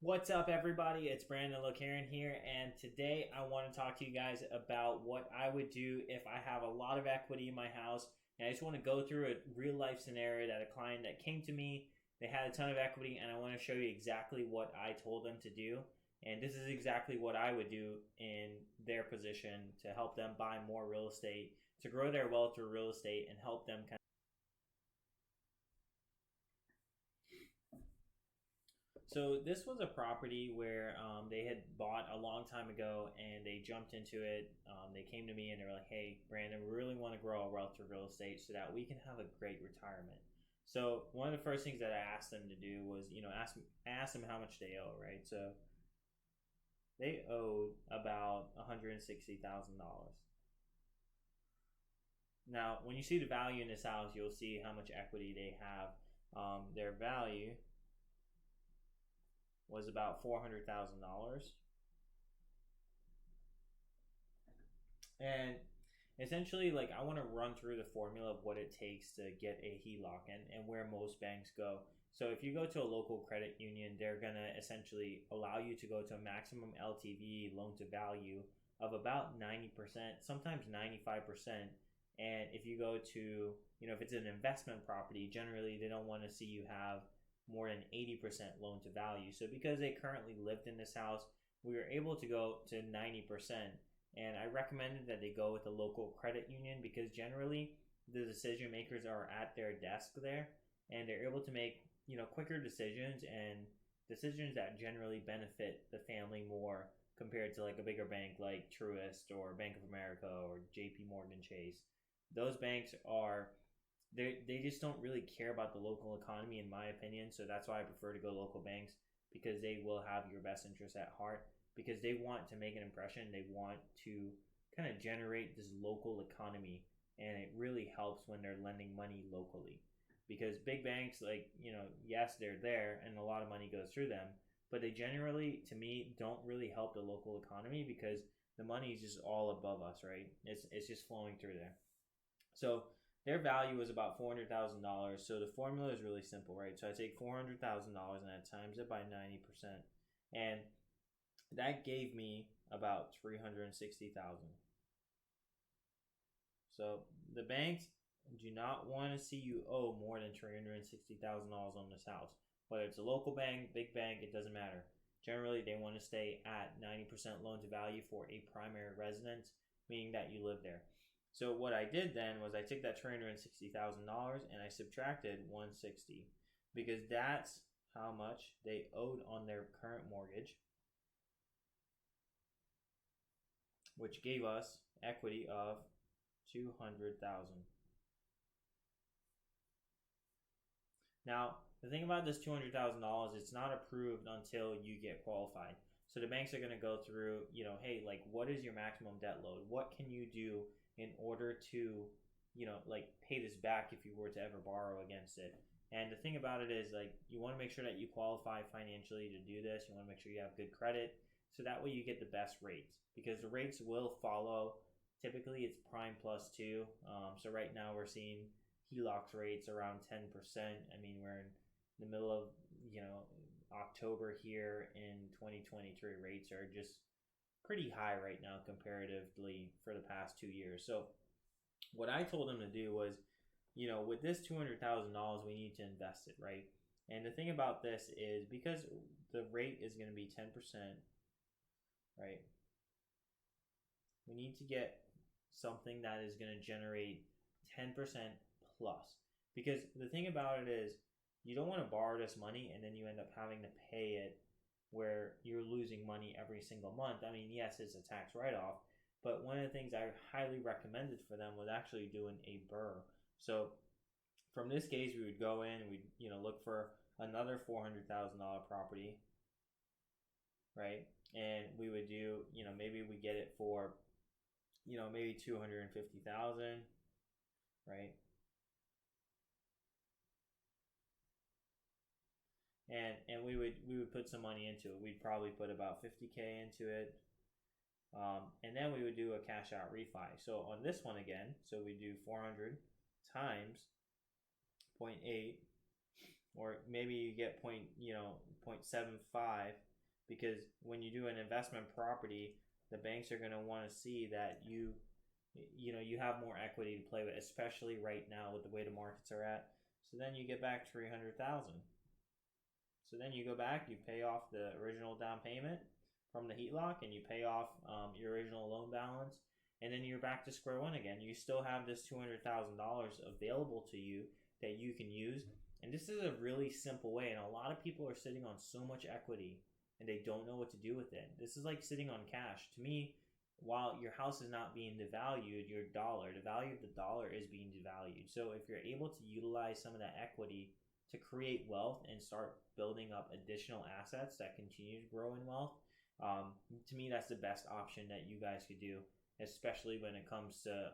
What's up, everybody? It's Brandon LeCaren here, and today I want to talk to you guys about what I would do if I have a lot of equity in my house. And I just want to go through a real life scenario that a client that came to me, they had a ton of equity, and I want to show you exactly what I told them to do. And this is exactly what I would do in their position to help them buy more real estate, to grow their wealth through real estate, and help them kind. So this was a property where they had bought a long time ago, and they jumped into it. They came to me and they were like, "Hey, Brandon, we really want to grow our wealth through real estate so that we can have a great retirement." So one of the first things that I asked them to do was, ask them how much they owe, right? So they owed about $160,000. Now, when you see the value in this house, you'll see how much equity they have. Their value was about $400,000. And essentially, like, I want to run through the formula of what it takes to get a HELOC and where most banks go. So if you go to a local credit union, they're going to essentially allow you to go to a maximum LTV, loan to value, of about 90%, sometimes 95%. And if you go to, if it's an investment property, generally they don't want to see you have more than 80% loan to value. So because they currently lived in this house, we were able to go to 90%. And I recommended that they go with a local credit union because generally the decision makers are at their desk there, and they're able to make quicker decisions and decisions that generally benefit the family more compared to like a bigger bank like Truist or Bank of America or JP Morgan Chase. Those banks are they just don't really care about the local economy, in my opinion. So that's why I prefer to go local banks, because they will have your best interest at heart, because they want to make an impression. They want to kind of generate this local economy, and it really helps when they're lending money locally. Because big banks, like, yes, they're there and a lot of money goes through them, but they generally, to me, don't really help the local economy because the money is just all above us, right? It's just flowing through there. So their value was about $400,000. So the formula is really simple, right? So I take $400,000 and I times it by 90%, and that gave me about 360,000. So the banks do not want to see you owe more than $360,000 on this house. Whether it's a local bank, big bank, it doesn't matter. Generally, they want to stay at 90% loan to value for a primary residence, meaning that you live there. So what I did then was I took that $360,000 and I subtracted 160, because that's how much they owed on their current mortgage, which gave us equity of 200,000. Now, the thing about this $200,000, it's not approved until you get qualified. So the banks are going to go through, hey, like, what is your maximum debt load? What can you do in order to, like, pay this back if you were to ever borrow against it? And the thing about it is, like, you want to make sure that you qualify financially to do this. You want to make sure you have good credit, so that way you get the best rates, because the rates will follow. Typically, it's prime plus two. So right now we're seeing HELOCs rates around 10%. I mean, we're in the middle of, October here in 2023. Rates are just pretty high right now comparatively for the past 2 years. So what I told them to do was, with this $200,000, we need to invest it, right? And the thing about this is, because the rate is going to be 10%, right? We need to get something that is going to generate 10% plus. Because the thing about it is, you don't want to borrow this money and then you end up having to pay it where you're losing money every single month. I mean, yes, it's a tax write off, but one of the things I highly recommended for them was actually doing a BRRRR. So from this case, we would go in, we'd look for another $400,000 property, right? And we would do, maybe we get it for, maybe 250,000, right? And we would put some money into it. We'd probably put about 50K into it, and then we would do a cash out refi. So on this one again, so we do 400 times 0.8, or maybe you get 0.75, because when you do an investment property, the banks are going to want to see that you have more equity to play with, especially right now with the way the markets are at. So then you get back 300,000. So then you go back, you pay off the original down payment from the HELOC, and you pay off your original loan balance, and then you're back to square one again. You still have this $200,000 available to you that you can use. And this is a really simple way, and a lot of people are sitting on so much equity and they don't know what to do with it. This is like sitting on cash. To me, while your house is not being devalued, the value of the dollar is being devalued. So if you're able to utilize some of that equity to create wealth and start building up additional assets that continue to grow in wealth, to me, that's the best option that you guys could do, especially when it comes to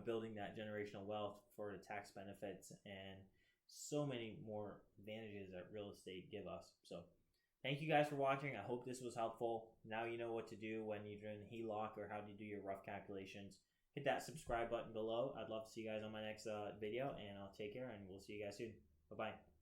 building that generational wealth for the tax benefits and so many more advantages that real estate give us. So thank you guys for watching. I hope this was helpful. Now you know what to do when you're doing HELOC or how to do your rough calculations. Hit that subscribe button below. I'd love to see you guys on my next video, and I'll take care, and we'll see you guys soon. Bye-bye.